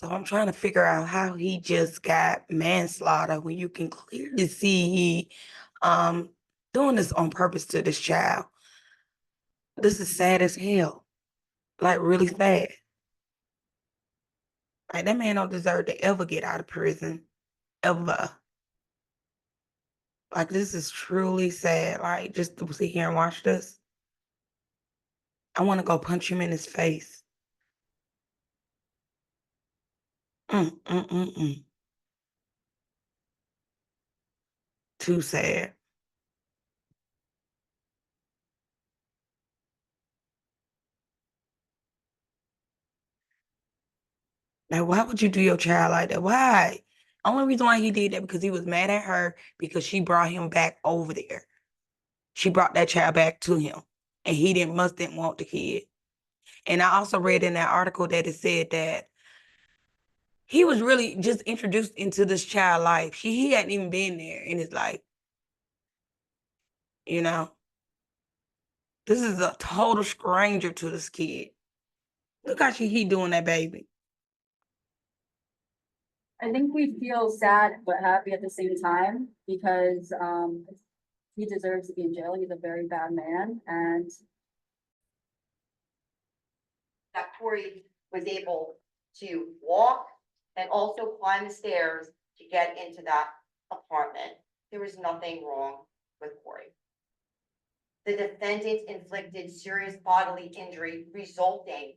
So I'm trying to figure out how he just got manslaughter when you can clearly see he um doing this on purpose to this child. This is sad as hell. Like really sad. Like that man don't deserve to ever get out of prison. Ever. Like this is truly sad. Like just to sit here and watch this. I want to go punch him in his face. Mm, mm, mm, mm. Too sad. Like, why would you do your child like that? Why? Only reason why he did that because he was mad at her because she brought him back over there. She brought that child back to him, and he didn't want the kid. And I also read in that article that it said that he was really just introduced into this child life. He hadn't even been there in his life. You know, this is a total stranger to this kid. Look how he doing that baby. I think we feel sad but happy at the same time because he deserves to be in jail. He's a very bad man, and that Corey was able to walk and also climb the stairs to get into that apartment. There was nothing wrong with Corey. The defendant inflicted serious bodily injury resulting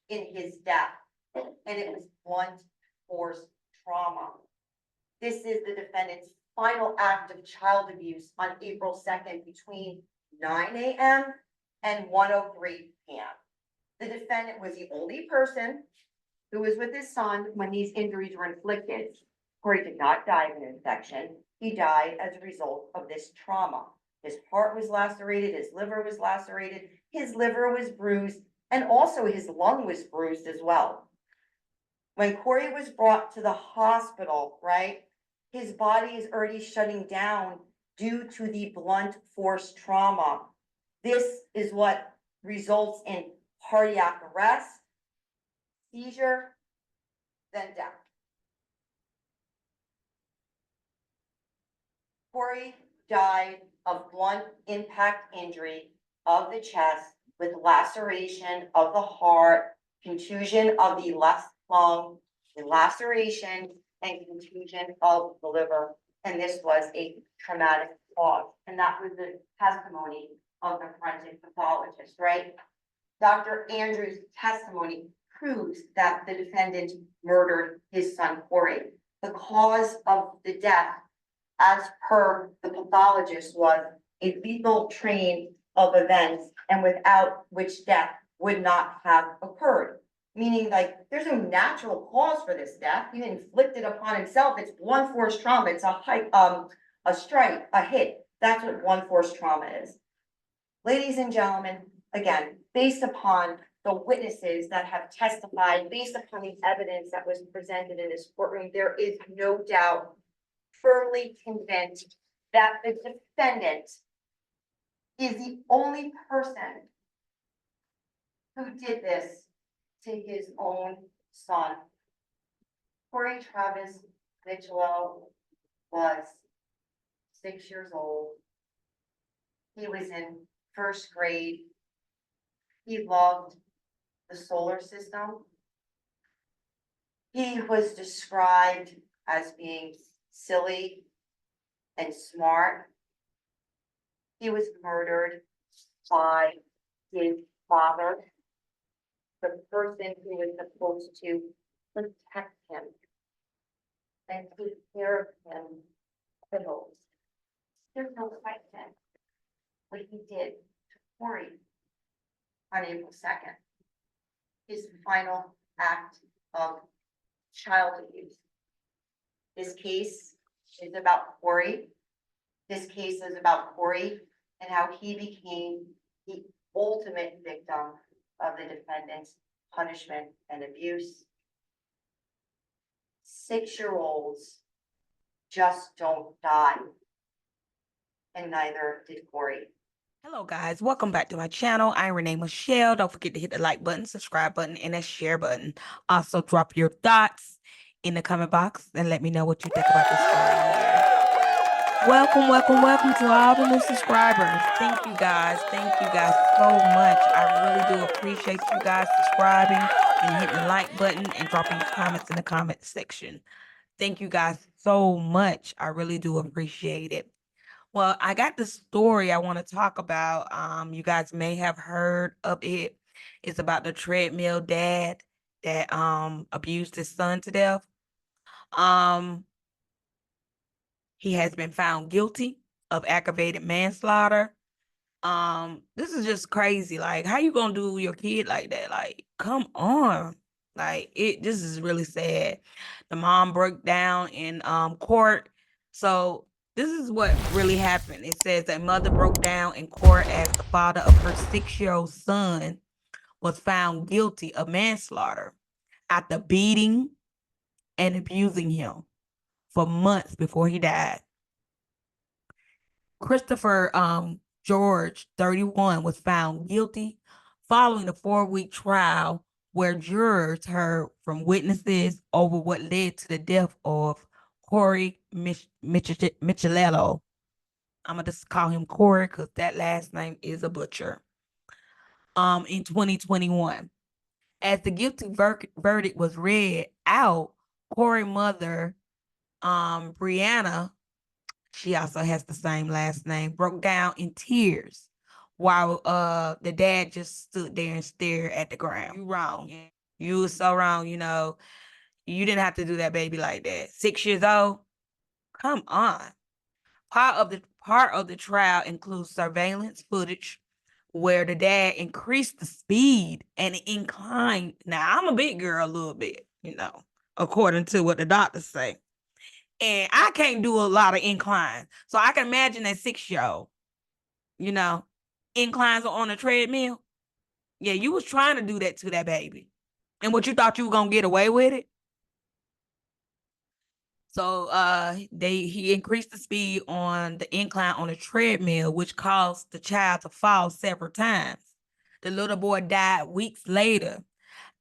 in his death, and it was blunt force trauma. This is the defendant's final act of child abuse on April 2nd between 9 a.m. and 1:03 p.m. The defendant was the only person who was with his son when these injuries were inflicted. Corey did not die of an infection. He died as a result of this trauma. His heart was lacerated, his liver was lacerated, his liver was bruised, and also his lung was bruised as well. When Corey was brought to the hospital, right, his body is already shutting down due to the blunt force trauma. This is what results in cardiac arrest, seizure, then death. Corey died of blunt impact injury of the chest with laceration of the heart, contusion of the left lung, laceration and contusion of the liver. And this was a traumatic cause. And that was the testimony of the forensic pathologist, right? Dr. Andrews' testimony proves that the defendant murdered his son, Corey. The cause of the death, as per the pathologist, was a lethal train of events and without which death would not have occurred. Meaning, like, there's no natural cause for this death. He inflicted upon himself. It's blunt force trauma. It's a strike, a hit. That's what blunt force trauma is. Ladies and gentlemen, again, based upon the witnesses that have testified, based upon the evidence that was presented in this courtroom, there is no doubt, firmly convinced that the defendant is the only person who did this to his own son. Corey Travis Mitchell was 6 years old. He was in first grade. He loved the solar system. He was described as being silly and smart. He was murdered by his father, the person who was supposed to protect him and take care of him. There's no question what he did to Corey on April 2nd. His final act of child abuse. This case is about Corey. This case is about Corey and how he became the ultimate victim of the defendant's punishment and abuse. 6-year-olds just don't die, and neither did Corey. Hello guys, welcome back to my channel. I'm Renee Michelle. Don't forget to hit the like button, subscribe button, and that share button. Also, drop your thoughts in the comment box and let me know what you think about this story here. Welcome to all the new subscribers. Thank you guys. Thank you guys so much. I really do appreciate you guys subscribing and hitting the like button and dropping your comments in the comment section. Thank you guys so much. I really do appreciate it. Well, I got the story I want to talk about. You guys may have heard of it. It's about the treadmill dad that abused his son to death. He has been found guilty of aggravated manslaughter. This is just crazy. Like, how you gonna do your kid like that? Like, come on. Like, this is really sad. The mom broke down in court. So this is what really happened. It says that mother broke down in court as the father of her 6-year-old son was found guilty of manslaughter after beating and abusing him for months before he died. Christopher George, 31, was found guilty following a 4-week trial where jurors heard from witnesses over what led to the death of Corey Michelello. I'm gonna just call him Corey because that last name is a butcher. In 2021. As the guilty verdict was read out, Corey's mother, Brianna, she also has the same last name, broke down in tears while the dad just stood there and stared at the ground. You wrong. You were so wrong, you know. You didn't have to do that baby like that. 6 years old? Come on. Part of the trial includes surveillance footage where the dad increased the speed and inclined. Now, I'm a big girl a little bit, you know, according to what the doctors say. And I can't do a lot of inclines. So I can imagine that 6-year-old, you know, inclines on a treadmill. Yeah, you was trying to do that to that baby. And what you thought you were gonna get away with it? So he increased the speed on the incline on the treadmill, which caused the child to fall several times. The little boy died weeks later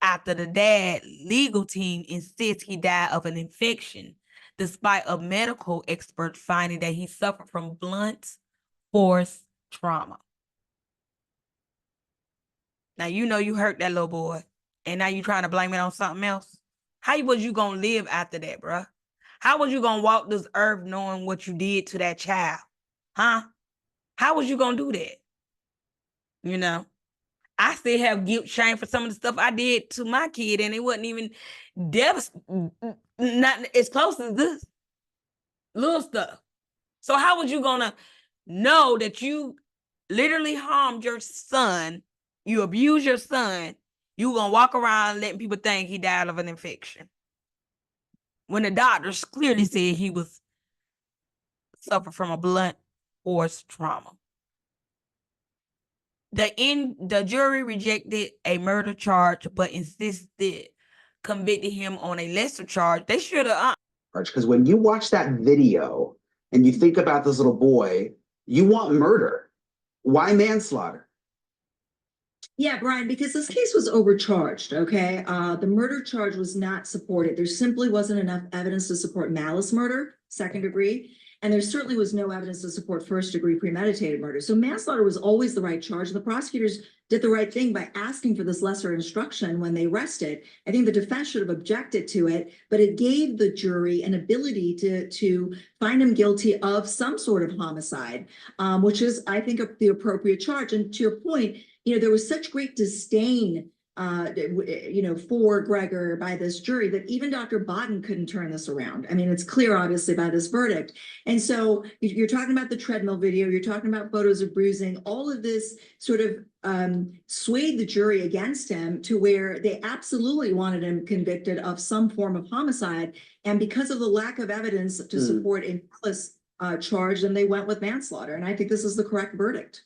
after the dad legal team insists he died of an infection, despite a medical expert finding that he suffered from blunt force trauma. Now, you know you hurt that little boy, and now you trying to blame it on something else. How was you going to live after that, bruh? How was you going to walk this earth knowing what you did to that child? Huh? How was you going to do that? You know? I still have guilt, shame for some of the stuff I did to my kid, and it wasn't even not as close as this little stuff. So how was you gonna know that you literally harmed your son, you abused your son, you gonna walk around letting people think he died of an infection when the doctors clearly said he was suffered from a blunt force trauma? The jury rejected a murder charge, but insisted convicted him on a lesser charge. They should have. Because when you watch that video and you think about this little boy, you want murder. Why manslaughter? Yeah, Brian, because this case was overcharged, okay? The murder charge was not supported. There simply wasn't enough evidence to support malice murder, second degree, and there certainly was no evidence to support first degree premeditated murder. So manslaughter was always the right charge. The prosecutors did the right thing by asking for this lesser instruction when they arrested. I think the defense should have objected to it, but it gave the jury an ability to find him guilty of some sort of homicide, which is, I think, the appropriate charge. And to your point, you know, there was such great disdain, for Gregor by this jury that even Dr. Bodden couldn't turn this around. I mean, it's clear, obviously, by this verdict. And so you're talking about the treadmill video, you're talking about photos of bruising, all of this sort of swayed the jury against him to where they absolutely wanted him convicted of some form of homicide. And because of the lack of evidence to support a malice charge, then they went with manslaughter. And I think this is the correct verdict.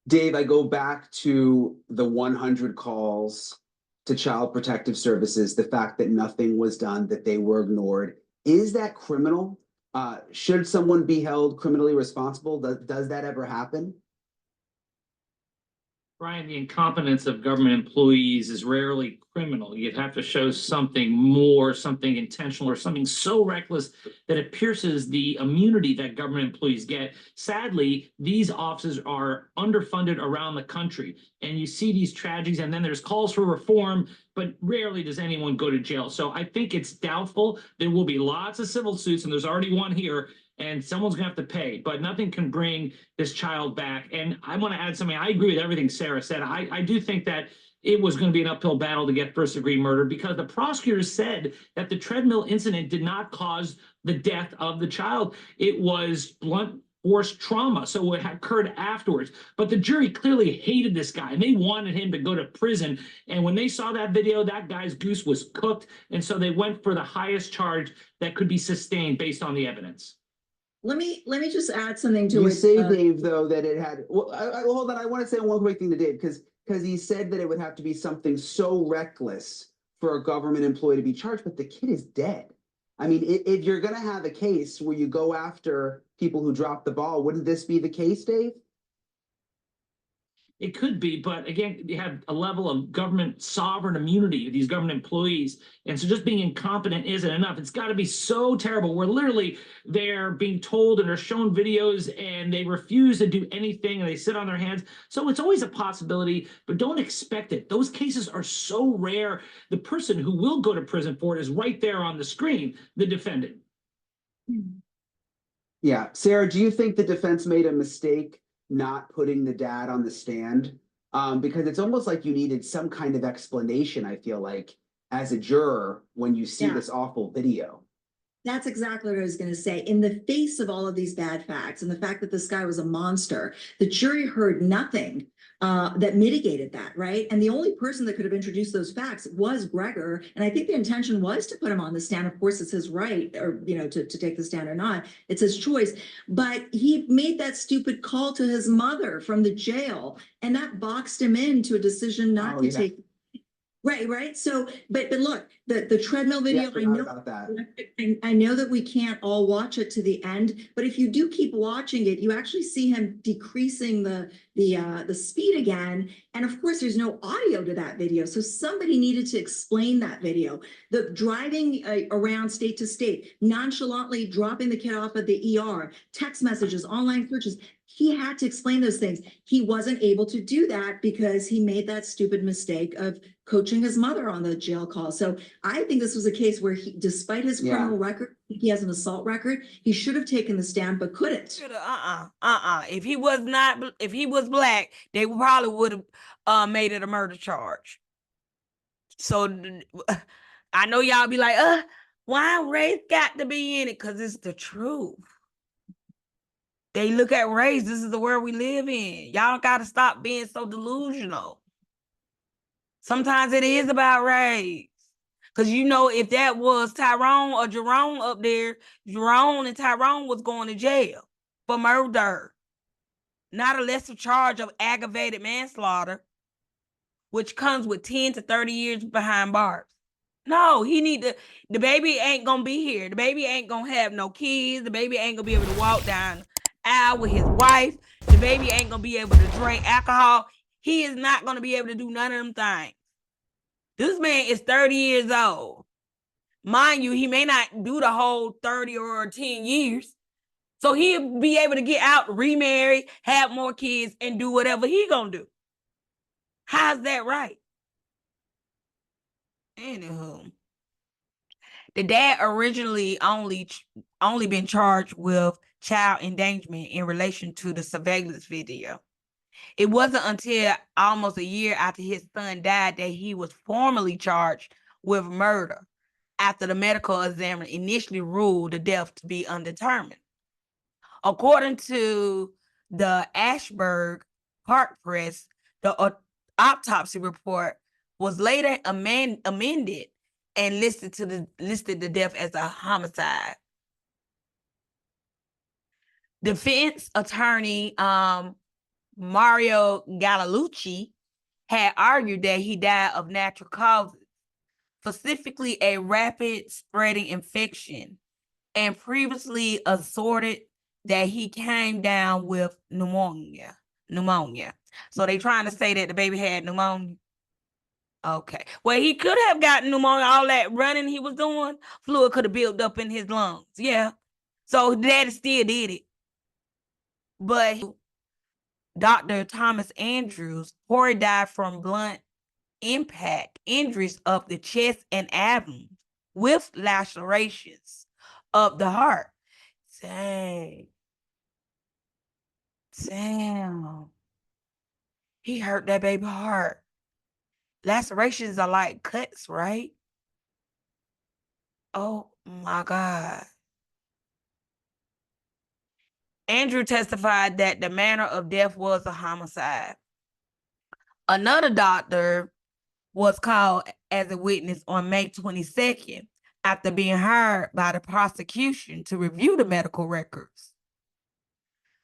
Dave, I go back to the 100 calls to Child Protective Services, the fact that nothing was done, that they were ignored. Is that criminal? Should someone be held criminally responsible? Does that ever happen? Brian, the incompetence of government employees is rarely criminal. You'd have to show something more, something intentional, or something so reckless that it pierces the immunity that government employees get. Sadly, these offices are underfunded around the country, and you see these tragedies, and then there's calls for reform, but rarely does anyone go to jail. So I think it's doubtful. There will be lots of civil suits, and there's already one here, and someone's gonna have to pay, but nothing can bring this child back. And I want to add something. I agree with everything Sarah said. I do think that it was going to be an uphill battle to get first degree murder, because the prosecutors said that the treadmill incident did not cause the death of the child. It was blunt force trauma, so it occurred afterwards. But the jury clearly hated this guy, and they wanted him to go to prison. And when they saw that video, that guy's goose was cooked, and so they went for the highest charge that could be sustained based on the evidence. Let me just add something to You it. say, Dave, though, that it had. Well, hold on. I want to say one quick thing to Dave, because he said that it would have to be something so reckless for a government employee to be charged, but the kid is dead. I mean, if you're going to have a case where you go after people who drop the ball, wouldn't this be the case, Dave? It could be, but again, you have a level of government sovereign immunity with these government employees. And so just being incompetent isn't enough. It's got to be so terrible where literally they're being told and they're shown videos and they refuse to do anything and they sit on their hands. So it's always a possibility, but don't expect it. Those cases are so rare. The person who will go to prison for it is right there on the screen, the defendant. Yeah. Sarah, do you think the defense made a mistake not putting the dad on the stand? Because it's almost like you needed some kind of explanation, I feel like, as a juror when you see this awful video. That's exactly what I was going to say. In the face of all of these bad facts and the fact that this guy was a monster, the jury heard nothing that mitigated that, right? And the only person that could have introduced those facts was Gregor. And I think the intention was to put him on the stand. Of course, it's his right, or, you know, to take the stand or not. It's his choice. But he made that stupid call to his mother from the jail, and that boxed him into a decision not to take. Right. So, but look, the treadmill video, I know about that. I know that we can't all watch it to the end, but if you do keep watching it, you actually see him decreasing the speed again. And of course, there's no audio to that video. So somebody needed to explain that video. The driving around state to state, nonchalantly dropping the kid off at the ER, text messages, online searches. He had to explain those things. He wasn't able to do that because he made that stupid mistake of coaching his mother on the jail call. So I think this was a case where he, despite his criminal record, he has an assault record. He should have taken the stand, but couldn't. If he was black, they probably would have made it a murder charge. So I know y'all be like, why race got to be in it? Because it's the truth. They look at race. This is the world we live in. Y'all got to stop being so delusional. Sometimes it is about race. Because, you know, if that was Tyrone or Jerome up there, Jerome and Tyrone was going to jail for murder. Not a lesser charge of aggravated manslaughter, which comes with 10 to 30 years behind bars. No, the baby ain't going to be here. The baby ain't going to have no kids. The baby ain't going to be able to walk down out with his wife. The baby ain't gonna be able to drink alcohol. He is not gonna be able to do none of them things. This man is 30 years old. Mind you, he may not do the whole 30 or 10 years. So he'll be able to get out, remarry, have more kids, and do whatever he gonna do. How's that right? Anywho, the dad originally only been charged with child endangerment in relation to the surveillance video. It wasn't until almost a year after his son died that he was formally charged with murder after the medical examiner initially ruled the death to be undetermined. According to the Ashburg Park Press, the autopsy report was later amended and listed the death as a homicide. Defense attorney Mario Gallucci had argued that he died of natural causes, specifically a rapid spreading infection and previously asserted that he came down with pneumonia. So they trying to say that the baby had pneumonia. Okay. Well, he could have gotten pneumonia. All that running he was doing, fluid could have built up in his lungs. Yeah. So daddy still did it. But Dr. Thomas Andrews, Corey died from blunt impact injuries of the chest and abdomen with lacerations of the heart. Dang. Damn. He hurt that baby heart. Lacerations are like cuts, right? Oh my God. Andrew testified that the manner of death was a homicide. Another doctor was called as a witness on May 22nd after being hired by the prosecution to review the medical records.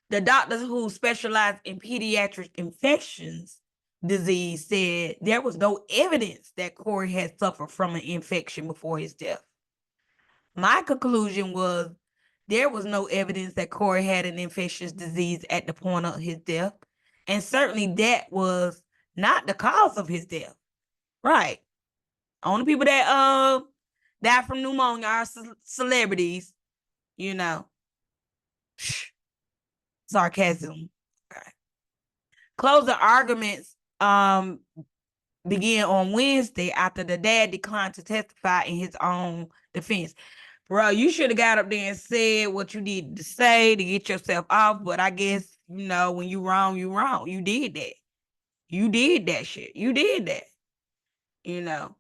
The doctors who specialized in pediatric infections disease said there was no evidence that Corey had suffered from an infection before his death. My conclusion was there was no evidence that Corey had an infectious disease at the point of his death. And certainly that was not the cause of his death. Right. Only people that die from pneumonia are celebrities, you know. Sarcasm. Okay. Closing arguments began on Wednesday after the dad declined to testify in his own defense. Bro, you should have got up there and said what you needed to say to get yourself off. But I guess, you know, when you wrong, you wrong. You did that. You did that shit. You did that. You know.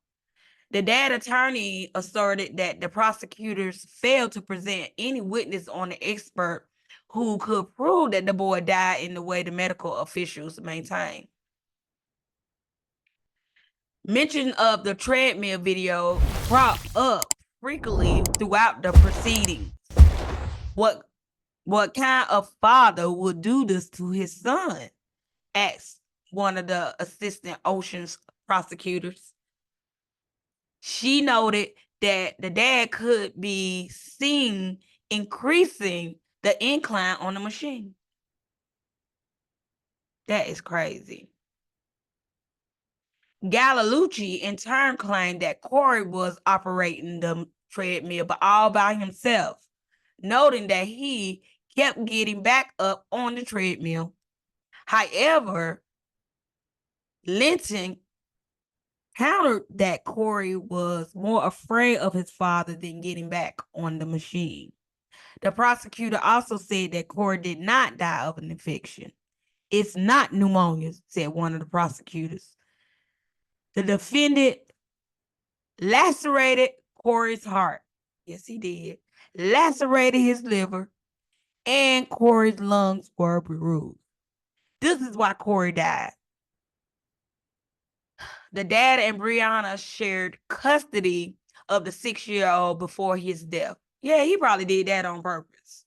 The dad attorney asserted that the prosecutors failed to present any witness on the expert who could prove that the boy died in the way the medical officials maintained. Mention of the treadmill video cropped up frequently throughout the proceedings. What kind of father would do this to his son? Asked one of the assistant Ocean's prosecutors. She noted that the dad could be seen increasing the incline on the machine. That is crazy. Gallilucci in turn claimed that Corey was operating the treadmill, but all by himself, noting that he kept getting back up on the treadmill. However, Linton countered that Corey was more afraid of his father than getting back on the machine. The prosecutor also said that Corey did not die of an infection. It's not pneumonia, said one of the prosecutors. The defendant lacerated Corey's heart. Yes, he did. Lacerated his liver, and Corey's lungs were bruised. This is why Corey died. The dad and Brianna shared custody of the 6-year-old before his death. Yeah, he probably did that on purpose.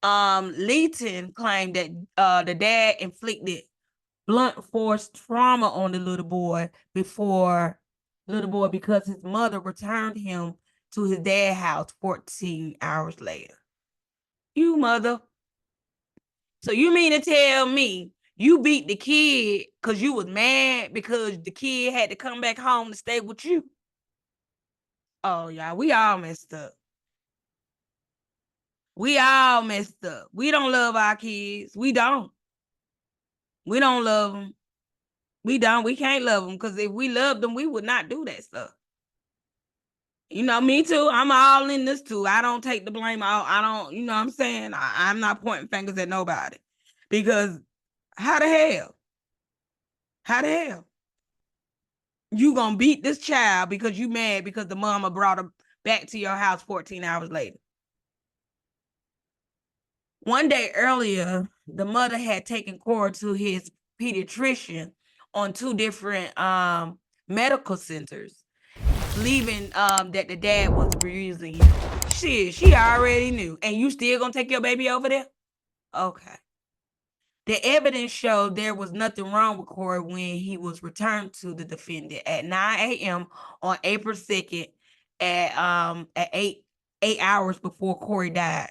Leighton claimed that the dad inflicted blunt force trauma on the little boy because his mother returned him to his dad's house 14 hours later. You mother. So you mean to tell me you beat the kid because you was mad because the kid had to come back home to stay with you? Oh, y'all, we all messed up. We all messed up. We don't love our kids. We don't. We don't love them. We don't. We can't love them because if we loved them, we would not do that stuff. You know, me too. I'm all in this too. I don't take the blame out. I don't, you know what I'm saying? I'm not pointing fingers at nobody. Because how the hell? How the hell? You gonna beat this child because you mad because the mama brought her back to your house 14 hours later. One day earlier, the mother had taken Corey to his pediatrician on 2 different medical centers, leaving that the dad was abusing him. Shit, she already knew. And you still gonna take your baby over there? Okay. The evidence showed there was nothing wrong with Corey when he was returned to the defendant at 9 a.m. on April 2nd at 8 8 hours before Corey died.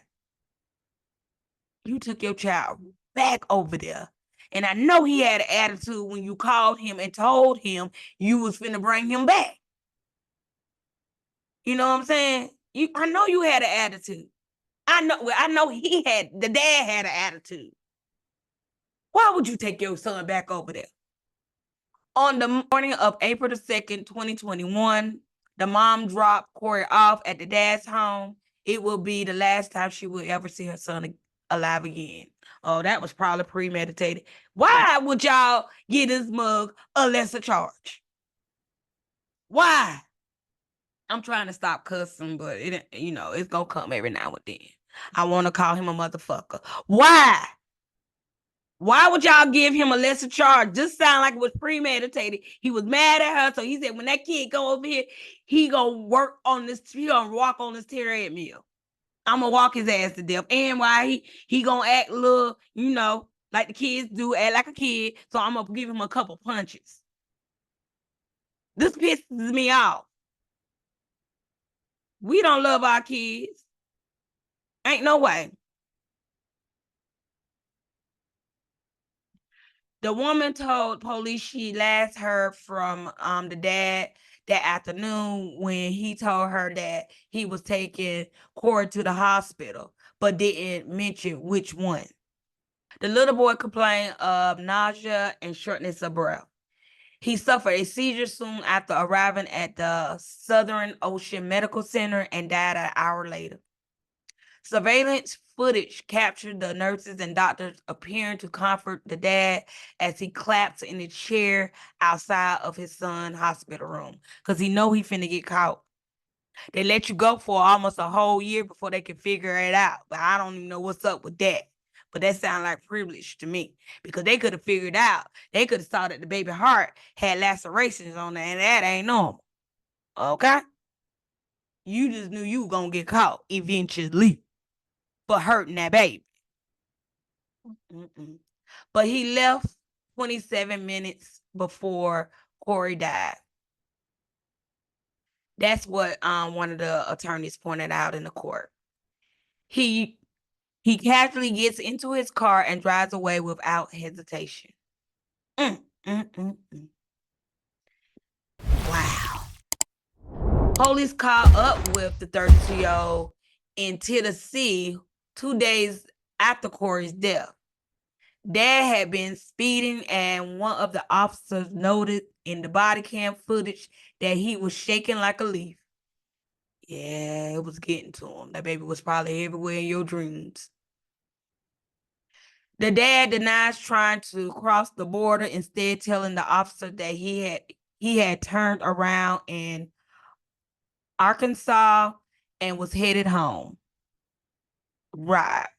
You took your child back over there. And I know he had an attitude when you called him and told him you was finna bring him back. You know what I'm saying? I know you had an attitude. I know the dad had an attitude. Why would you take your son back over there? On the morning of April the 2nd, 2021, the mom dropped Corey off at the dad's home. It will be the last time she will ever see her son alive again. Oh, that was probably premeditated. Why would y'all give this mug a lesser charge? Why? I'm trying to stop cussing, but it's gonna come every now and then. I want to call him a motherfucker. Why? Why would y'all give him a lesser charge? Just sound like it was premeditated. He was mad at her, so he said, when that kid go over here, he gonna walk on this treadmill. I'm gonna walk his ass to death. And why he gonna act little, like the kids do, act like a kid. So I'm gonna give him a couple punches. This pisses me off. We don't love our kids. Ain't no way. The woman told police she last heard from the dad that afternoon when he told her that he was taking Corey to the hospital, but didn't mention which one. The little boy complained of nausea and shortness of breath. He suffered a seizure soon after arriving at the Southern Ocean Medical Center and died an hour later. Surveillance footage captured the nurses and doctors appearing to comfort the dad as he collapsed in a chair outside of his son's hospital room because he know he finna get caught. They let you go for almost a whole year before they can figure it out, but I don't even know what's up with that. But that sounds like privilege to me because they could have figured out. They could have saw that the baby heart had lacerations on it, and that ain't normal. Okay? You just knew you were going to get caught eventually for hurting that baby. But he left 27 minutes before Corey died. That's what one of the attorneys pointed out in the court. He casually gets into his car and drives away without hesitation. Wow. Police caught up with the 32-year-old in Tennessee 2 days after Corey's death. Dad had been speeding, and one of the officers noted in the body cam footage that he was shaking like a leaf. Yeah, it was getting to him. That baby was probably everywhere in your dreams. The dad denies trying to cross the border, instead telling the officer that he had turned around in Arkansas and was headed home. Right.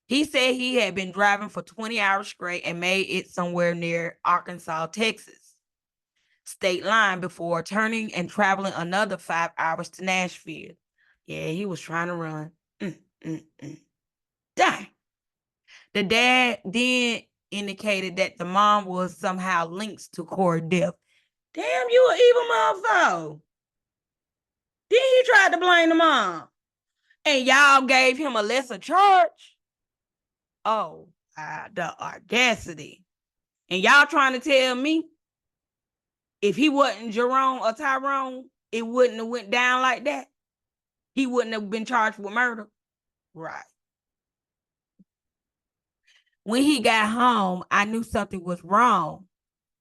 He said he had been driving for 20 hours straight and made it somewhere near Arkansas, Texas state line before turning and traveling another 5 hours to Nashville. Yeah, he was trying to run. Dang. The dad then indicated that the mom was somehow linked to Corey's death. Damn, you an evil motherfucker. Then he tried to blame the mom. And y'all gave him a lesser charge? Oh, the audacity. And y'all trying to tell me if he wasn't Jerome or Tyrone, it wouldn't have went down like that? He wouldn't have been charged with murder? Right. When he got home, I knew something was wrong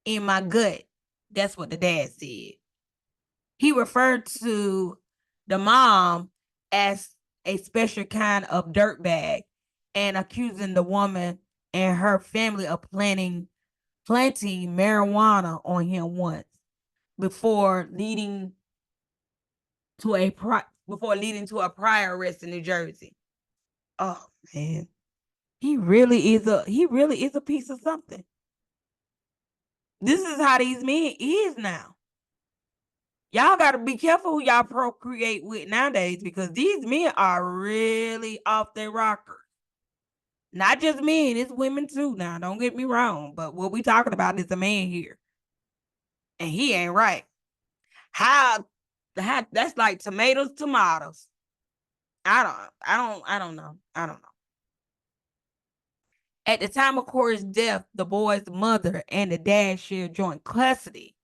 in my gut. That's what the dad said. He referred to the mom as a special kind of dirtbag and accusing the woman and her family of planting marijuana on him once before leading to a prior arrest in New Jersey. Oh man, he really is a piece of something. This is how these men is now. Y'all got to be careful who y'all procreate with nowadays because these men are really off their rocker. Not just men, it's women too now. Don't get me wrong. But what we talking about is a man here. And he ain't right. How that's like tomatoes. I don't know. At the time of Corey's death, the boy's mother and the dad shared joint custody.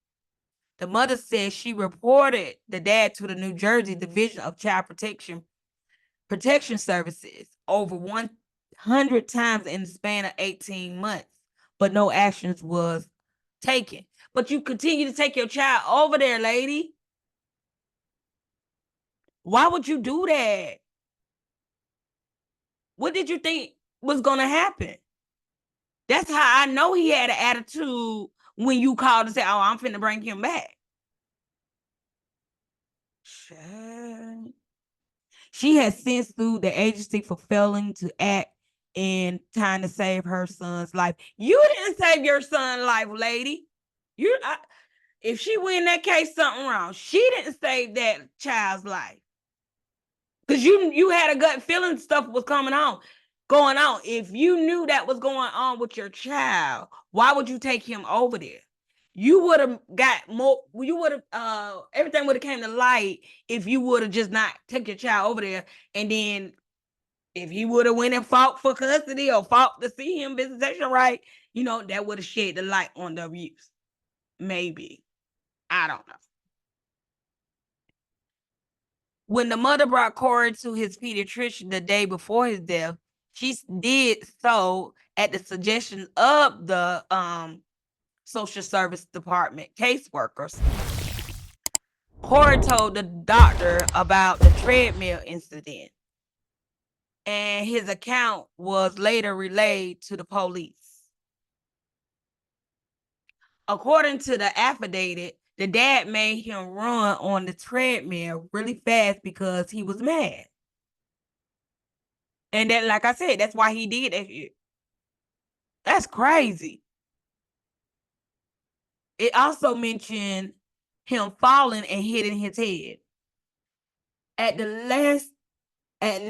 The mother said she reported the dad to the New Jersey Division of Child Protection Services over 100 times in the span of 18 months, but no actions was taken. But you continue to take your child over there, lady. Why would you do that? What did you think was going to happen? That's how I know he had an attitude when you called and said, oh, I'm finna bring him back. She has since sued the agency for failing to act in time to save her son's life. You didn't save your son's life, lady. If she win that case, something wrong. She didn't save that child's life. Because you had a gut feeling stuff was going on. If you knew that was going on with your child, why would you take him over there? You would have got more, everything would have came to light if you would have just not took your child over there. And then if he would have went and fought for custody or fought to see him visitation right, that would have shed the light on the abuse. Maybe. I don't know. When the mother brought Corey to his pediatrician the day before his death, she did so at the suggestion of the social service department caseworkers. Corey told the doctor about the treadmill incident, and his account was later relayed to the police. According to the affidavit, the dad made him run on the treadmill really fast because he was mad. And that, like I said, that's why he did that shit. That's crazy. It also mentioned him falling and hitting his head. At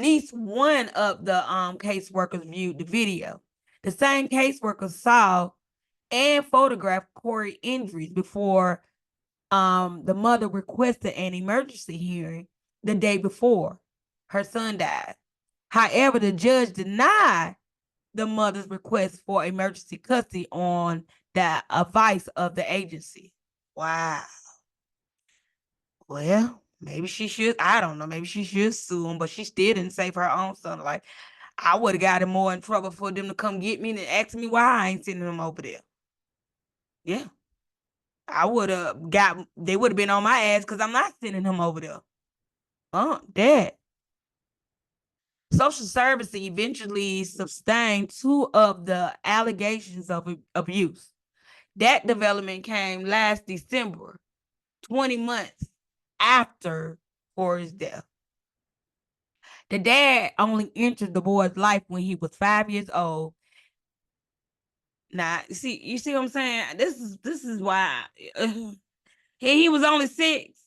least one of the caseworkers viewed the video. The same caseworker saw and photographed Corey's injuries before the mother requested an emergency hearing the day before her son died. However, the judge denied the mother's request for emergency custody on the advice of the agency. Wow. Well, maybe she should. I don't know. Maybe she should sue him, but she still didn't save her own son. Like, I would have got him more in trouble for them to come get me and ask me why I ain't sending him over there. Yeah. They would have been on my ass because I'm not sending him over there. Dad. Social services eventually sustained two of the allegations of abuse. That development came last December, 20 months after Corey's death. The dad only entered the boy's life when he was 5 years old. Now, you see what I'm saying? This is why he was only 6.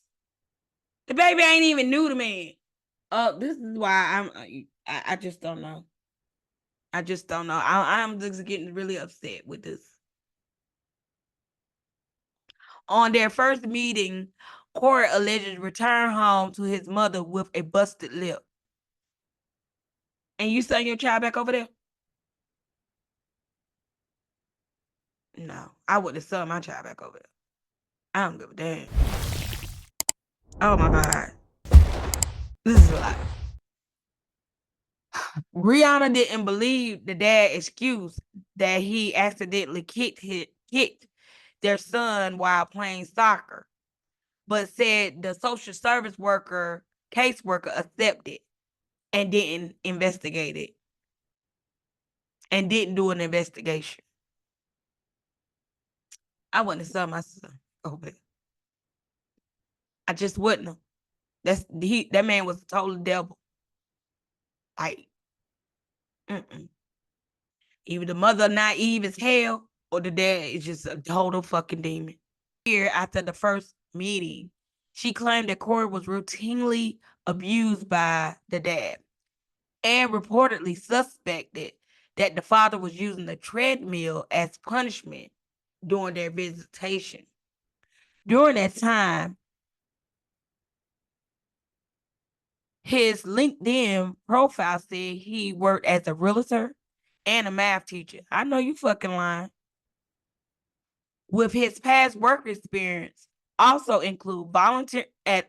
The baby ain't even knew the man. This is why I just don't know. I just don't know. I'm just getting really upset with this. On their first meeting, Corey allegedly returned home to his mother with a busted lip. And you send your child back over there? No, I wouldn't have sent my child back over there. I don't give a damn. Oh my God. This is a lot. Brianna didn't believe the dad's excuse that he accidentally kicked their son while playing soccer, but said the social service caseworker accepted and didn't investigate it and didn't do an investigation. I wouldn't have sent my son over there. I just wouldn't have. That man was a total devil. Like, either the mother naive as hell or the dad is just a total fucking demon. Here, after the first meeting, she claimed that Corey was routinely abused by the dad and reportedly suspected that the father was using the treadmill as punishment during their visitation. During that time, His LinkedIn profile said he worked as a realtor and a math teacher. I know you fucking lying. With his past work experience, also include volunteer at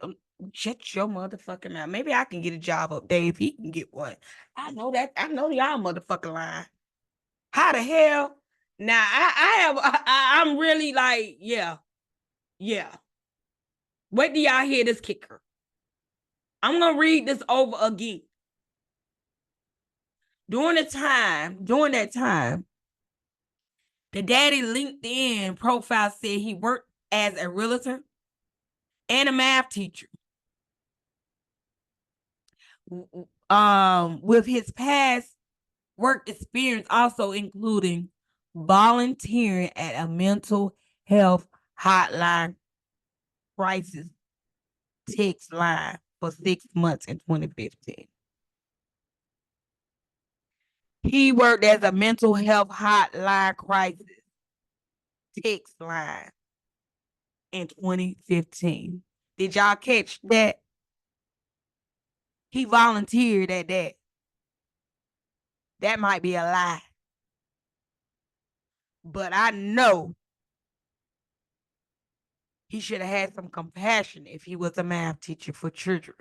shut your motherfucking mouth. Maybe I can get a job up there if he can get one. I know that. I know y'all motherfucking lying. How the hell? Now I'm really like, yeah. Wait till y'all hear this kicker. I'm gonna read this over again. During that time, the daddy LinkedIn profile said he worked as a realtor and a math teacher. With his past work experience also including volunteering at a mental health hotline crisis text line for 6 months in 2015. He worked as a mental health hotline crisis text line in 2015. Did y'all catch that? He volunteered at that. That might be a lie. But I know he should have had some compassion if he was a math teacher for children.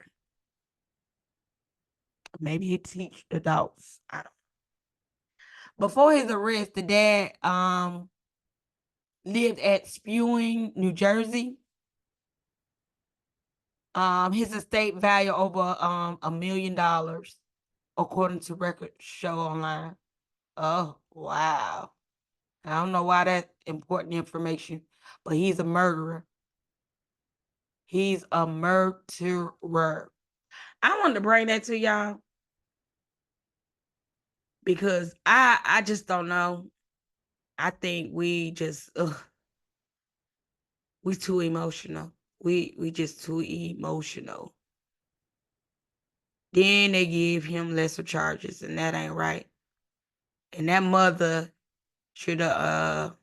Maybe he teach adults. I don't know. Before his arrest, the dad lived at Spewing, New Jersey. His estate value over $1 million, according to records show online. Oh, wow. I don't know why that's important information, but he's a murderer. He's a murderer. I wanted to bring that to y'all because I just don't know. I think we just we too emotional. We just too emotional. Then they give him lesser charges, and that ain't right. And that mother should have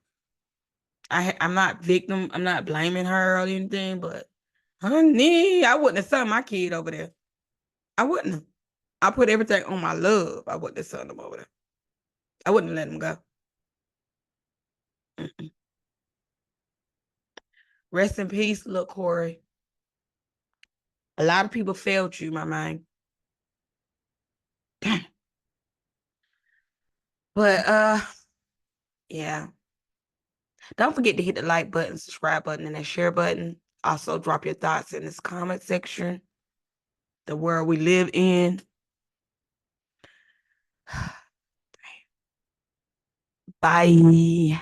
I'm not victim, I'm not blaming her or anything, but honey, I wouldn't have sent my kid over there. I wouldn't have. I put everything on my love. I wouldn't have sent him over there. I wouldn't have let him go. Mm-mm. Rest in peace, look, Corey. A lot of people failed you, my man. Damn. But yeah. Don't forget to hit the like button, subscribe button, and that share button. Also, drop your thoughts in this comment section. The world we live in. Bye.